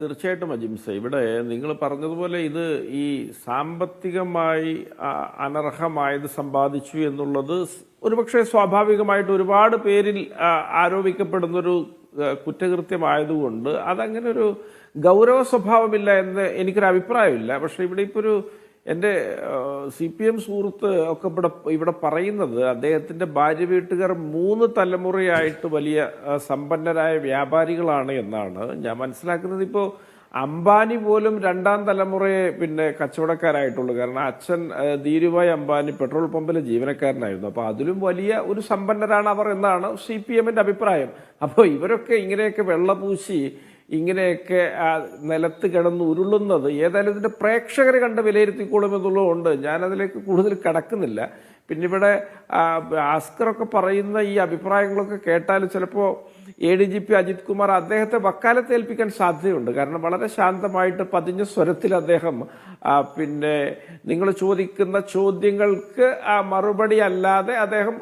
തീർച്ചയായിട്ടും അജിംസ, ഇവിടെ നിങ്ങൾ പറഞ്ഞതുപോലെ ഇത് ഈ സാമ്പത്തികമായി അനർഹമായത് സമ്പാദിച്ചു എന്നുള്ളത് ഒരുപക്ഷെ സ്വാഭാവികമായിട്ട് ഒരുപാട് പേരിൽ ആരോപിക്കപ്പെടുന്നൊരു കുറ്റകൃത്യമായതുകൊണ്ട് അതങ്ങനെ ഒരു ഗൗരവ സ്വഭാവമില്ല എന്ന് എനിക്കൊരു അഭിപ്രായമില്ല. പക്ഷെ ഇവിടെ ഇപ്പോൾ ഒരു എൻ്റെ CPM സുഹൃത്ത് ഒക്കെ ഇവിടെ പറയുന്നത് അദ്ദേഹത്തിൻ്റെ ഭാര്യ വീട്ടുകാർ 3 തലമുറയായിട്ട് വലിയ സമ്പന്നരായ വ്യാപാരികളാണ് എന്നാണ് ഞാൻ മനസ്സിലാക്കുന്നത്. ഇപ്പോൾ അംബാനി പോലും 2ാം തലമുറയെ കച്ചവടക്കാരായിട്ടുള്ളൂ. കാരണം അച്ഛൻ ധീരുഭായ് അംബാനി പെട്രോൾ പമ്പിലെ ജീവനക്കാരനായിരുന്നു. അപ്പോൾ അതിലും വലിയ ഒരു സമ്പന്നരാണ് അവർ എന്നാണ് CPMന്റെ അഭിപ്രായം. അപ്പോൾ ഇവരൊക്കെ ഇങ്ങനെയൊക്കെ വെള്ളപൂശി ഇങ്ങനെയൊക്കെ നിലത്ത് കിടന്ന് ഉരുളുന്നത് ഏതായാലും ഇതിൻ്റെ പ്രേക്ഷകർ കണ്ട് വിലയിരുത്തിക്കോളുമെന്നുള്ളതുകൊണ്ട് ഞാനതിലേക്ക് കൂടുതൽ കടക്കുന്നില്ല. പിന്നെ ഇവിടെ ആസ്കറൊക്കെ പറയുന്ന ഈ അഭിപ്രായങ്ങളൊക്കെ കേട്ടാൽ ചിലപ്പോൾ ADGP അജിത് കുമാർ അദ്ദേഹത്തെ വക്കാലത്ത് ഏൽപ്പിക്കാൻ സാധ്യതയുണ്ട്. കാരണം വളരെ ശാന്തമായിട്ട് പതിഞ്ഞ സ്വരത്തിൽ അദ്ദേഹം നിങ്ങൾ ചോദിക്കുന്ന ചോദ്യങ്ങൾക്ക് മറുപടി അല്ലാതെ അദ്ദേഹം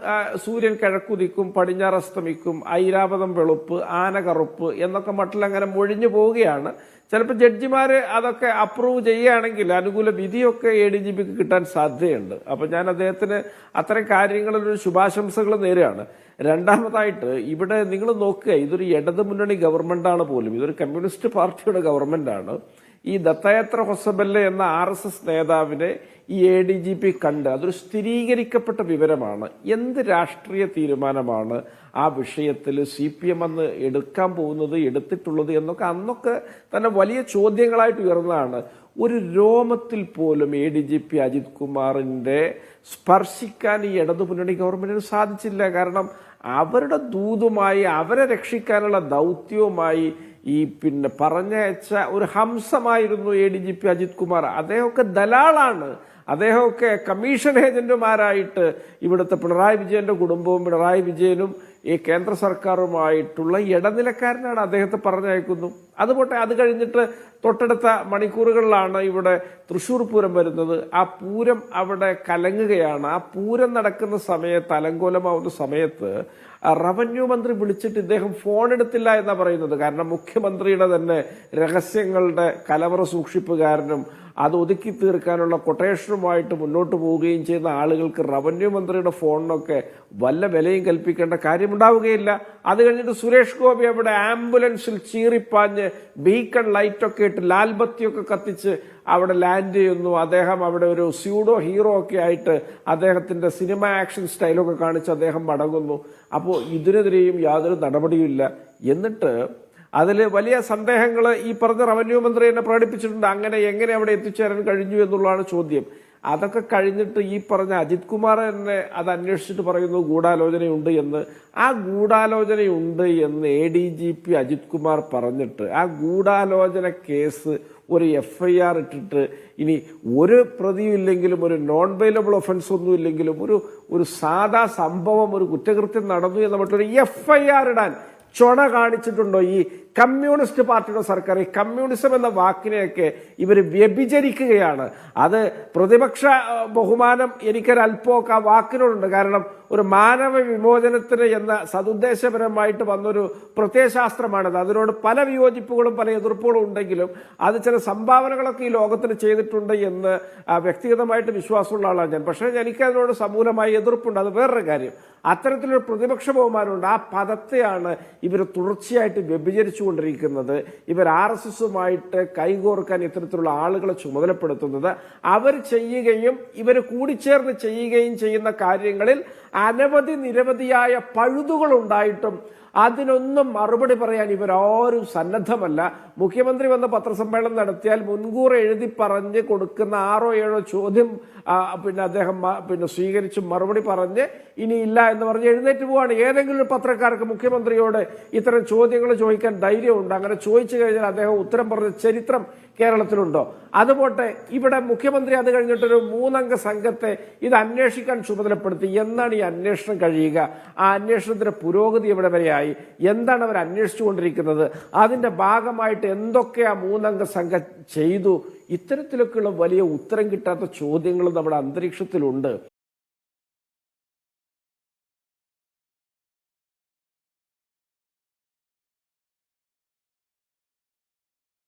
സൂര്യൻ കിഴക്കുദിക്കും, പടിഞ്ഞാറ് അസ്തമിക്കും, ഐരാവതം വെളുപ്പ്, ആന കറുപ്പ് എന്നൊക്കെ മട്ടിലങ്ങനെ മൊഴിഞ്ഞു പോവുകയാണ്. ചിലപ്പോൾ ജഡ്ജിമാർ അതൊക്കെ അപ്രൂവ് ചെയ്യുകയാണെങ്കിൽ അനുകൂല വിധിയൊക്കെ ADGPക്ക് കിട്ടാൻ സാധ്യതയുണ്ട്. അപ്പോൾ ഞാൻ അദ്ദേഹത്തിന് അത്തരം കാര്യങ്ങളിലൊരു ശുഭാശംസകൾ നേരെയാണ്. രണ്ടാമതായിട്ട് ഇവിടെ നിങ്ങൾ നോക്കുക, ഇതൊരു ഇടതുമുന്നണി ഗവൺമെൻറ്റാണ് പോലും, ഇതൊരു കമ്മ്യൂണിസ്റ്റ് പാർട്ടിയുടെ ഗവൺമെൻറ്റാണ്. ഈ ദത്താത്രേയ ഹൊസബല്ല എന്ന RSS നേതാവിനെ ഈ ADGP കണ്ട് അതൊരു സ്ഥിരീകരിക്കപ്പെട്ട വിവരമാണ്. എന്ത് രാഷ്ട്രീയ തീരുമാനമാണ് ആ വിഷയത്തിൽ CPM അന്ന് എടുക്കാൻ പോകുന്നത്, എടുത്തിട്ടുള്ളത് എന്നൊക്കെ അന്നൊക്കെ തന്നെ വലിയ ചോദ്യങ്ങളായിട്ട് ഉയർന്നതാണ്. ഒരു രോമത്തിൽ പോലും ADGP അജിത് കുമാറിൻ്റെ സ്പർശിക്കാൻ ഈ ഇടതുമുന്നണി ഗവൺമെന്റിന് സാധിച്ചില്ല. കാരണം അവരുടെ ദൂതുമായി അവരെ രക്ഷിക്കാനുള്ള ദൗത്യവുമായി ഈ പറഞ്ഞയച്ച ഒരു ഹംസമായിരുന്നു ADGP അജിത് കുമാർ. അദ്ദേഹമൊക്കെ ദലാളാണ്, അദ്ദേഹമൊക്കെ കമ്മീഷൻ ഏജന്റുമാരായിട്ട് ഇവിടുത്തെ പിണറായി വിജയന്റെ കുടുംബവും പിണറായി വിജയനും ഈ കേന്ദ്ര സർക്കാരുമായിട്ടുള്ള ഇടനിലക്കാരനാണ്. അദ്ദേഹത്തെ പറഞ്ഞയക്കുന്നു. അതുപോട്ടെ, അത് കഴിഞ്ഞിട്ട് തൊട്ടടുത്ത മണിക്കൂറുകളിലാണ് ഇവിടെ തൃശ്ശൂർ പൂരം വരുന്നത്. ആ പൂരം അവിടെ കലങ്ങുകയാണ്. ആ പൂരം നടക്കുന്ന സമയത്ത്, അലങ്കോലമാവുന്ന സമയത്ത് റവന്യൂ മന്ത്രി വിളിച്ചിട്ട് ഇദ്ദേഹം ഫോൺ എടുത്തില്ല എന്നാണ് പറയുന്നത്. കാരണം മുഖ്യമന്ത്രിയുടെ തന്നെ രഹസ്യങ്ങളുടെ കലവറ സൂക്ഷിപ്പുകാരനും അത് ഒതുക്കി തീർക്കാനുള്ള കൊട്ടേഷനുമായിട്ട് മുന്നോട്ട് പോവുകയും ചെയ്യുന്ന ആളുകൾക്ക് റവന്യൂ മന്ത്രിയുടെ ഫോണിനൊക്കെ വല്ല വിലയും കൽപ്പിക്കേണ്ട കാര്യമുണ്ടാവുകയില്ല. അത് കഴിഞ്ഞിട്ട് സുരേഷ് ഗോപി അവിടെ ആംബുലൻസിൽ ചീറിപ്പാഞ്ഞ് ബീക്കൺ ലൈറ്റൊക്കെ ഇട്ട് ലാൽബത്തിയൊക്കെ കത്തിച്ച് അവിടെ ലാൻഡ് ചെയ്യുന്നു. അദ്ദേഹം അവിടെ ഒരു സ്യൂഡോ ഹീറോ ഒക്കെ ആയിട്ട് അദ്ദേഹത്തിന്റെ സിനിമ ആക്ഷൻ സ്റ്റൈലൊക്കെ കാണിച്ച് അദ്ദേഹം മടങ്ങുന്നു. അപ്പോൾ ഇതിനെതിരെയും യാതൊരു നടപടിയുമില്ല. എന്നിട്ട് അതിൽ വലിയ സന്ദേഹങ്ങൾ ഈ പറഞ്ഞ റവന്യൂ മന്ത്രി തന്നെ പ്രകടിപ്പിച്ചിട്ടുണ്ട്. എങ്ങനെ അവിടെ എത്തിച്ചേരാൻ കഴിഞ്ഞു എന്നുള്ളതാണ് ചോദ്യം. അതൊക്കെ കഴിഞ്ഞിട്ട് ഈ പറഞ്ഞ അജിത് കുമാർ തന്നെ അത് അന്വേഷിച്ചിട്ട് പറയുന്നു ഗൂഢാലോചനയുണ്ട് എന്ന്. ആ ഗൂഢാലോചനയുണ്ട് എന്ന് ADGP അജിത് കുമാർ പറഞ്ഞിട്ട് ആ ഗൂഢാലോചന കേസ് ഒരു FIR ഇട്ടിട്ട് ഇനി ഒരു പ്രതിയും ഇല്ലെങ്കിലും, ഒരു നോൺ ബെയിലബിൾ ഒഫൻസ് ഒന്നും ഇല്ലെങ്കിലും, ഒരു സാധാ സംഭവം, ഒരു കുറ്റകൃത്യം നടന്നു എന്ന് പറഞ്ഞിട്ടൊരു FIR ഇടാൻ ചൊണ കാണിച്ചിട്ടുണ്ടോ ഈ കമ്മ്യൂണിസ്റ്റ് പാർട്ടിയുടെ സർക്കാർ? ഈ കമ്മ്യൂണിസം എന്ന വാക്കിനെയൊക്കെ ഇവർ വ്യഭിചരിക്കുകയാണ്. അത് പ്രതിപക്ഷ ബഹുമാനം എനിക്കൊരല്പമൊക്കെ ആ വാക്കിനോടുണ്ട്. കാരണം ഒരു മാനവ വിമോചനത്തിന് എന്ന സതുദ്ദേശപരമായിട്ട് വന്നൊരു പ്രത്യയശാസ്ത്രമാണത്. അതിനോട് പല വിയോജിപ്പുകളും പല എതിർപ്പുകളും ഉണ്ടെങ്കിലും അത് ചില സംഭാവനകളൊക്കെ ഈ ലോകത്തിന് ചെയ്തിട്ടുണ്ട് എന്ന് വ്യക്തിഗതമായിട്ട് വിശ്വാസമുള്ള ആളാണ് ഞാൻ. പക്ഷേ എനിക്കതിനോട് സമൂലമായി എതിർപ്പുണ്ട്. അത് വേറൊരു കാര്യം. അത്തരത്തിലൊരു പ്രതിപക്ഷ ബഹുമാനമുണ്ട്. ആ പദത്തെയാണ് ഇവർ തുടർച്ചയായിട്ട് വ്യഭിചരിച്ചുകൊണ്ടിരിക്കുന്നത്. ഇവർ RSSുമായിട്ട് കൈകോർക്കാൻ ഇത്തരത്തിലുള്ള ആളുകളെ ചുമതലപ്പെടുത്തുന്നത്. അവർ ചെയ്യുകയും ഇവർ കൂടിച്ചേർന്ന് ചെയ്യുകയും ചെയ്യുന്ന കാര്യങ്ങളിൽ നിരവധിയായ പഴുതുകൾ ഉണ്ടായിട്ടും അതിനൊന്നും മറുപടി പറയാൻ ഇവരാരും സന്നദ്ധമല്ല. മുഖ്യമന്ത്രി വന്ന് പത്രസമ്മേളനം നടത്തിയാൽ മുൻകൂർ എഴുതി പറഞ്ഞ് കൊടുക്കുന്ന 6 or 7 ചോദ്യം അദ്ദേഹം സ്വീകരിച്ച് മറുപടി പറഞ്ഞ് ഇനിയില്ല എന്ന് പറഞ്ഞ് എഴുന്നേറ്റ് പോവാണ്. ഏതെങ്കിലും ഒരു പത്രക്കാർക്ക് മുഖ്യമന്ത്രിയോട് ഇത്തരം ചോദ്യങ്ങൾ ചോദിക്കാൻ ധൈര്യമുണ്ട്? അങ്ങനെ ചോദിച്ചു കഴിഞ്ഞാൽ അദ്ദേഹം ഉത്തരം പറഞ്ഞ ചരിത്രം കേരളത്തിലുണ്ടോ? അതുപോട്ടെ, ഇവിടെ മുഖ്യമന്ത്രി അത് കഴിഞ്ഞിട്ടൊരു 3 അംഗ സംഘത്തെ ഇത് അന്വേഷിക്കാൻ ചുമതലപ്പെടുത്തി. എന്നാണ് ഈ അന്വേഷണം കഴിയുക? ആ അന്വേഷണത്തിന്റെ പുരോഗതി എവിടെ വരെയായി? എന്താണ് അവർ അന്വേഷിച്ചുകൊണ്ടിരിക്കുന്നത്? അതിന്റെ ഭാഗമായിട്ട് എന്തൊക്കെ ആ 3 അംഗ സംഘം ചെയ്തു? ഇത്തരത്തിലൊക്കെയുള്ള വലിയ ഉത്തരം കിട്ടാത്ത ചോദ്യങ്ങൾ നമ്മുടെ അന്തരീക്ഷത്തിലുണ്ട്.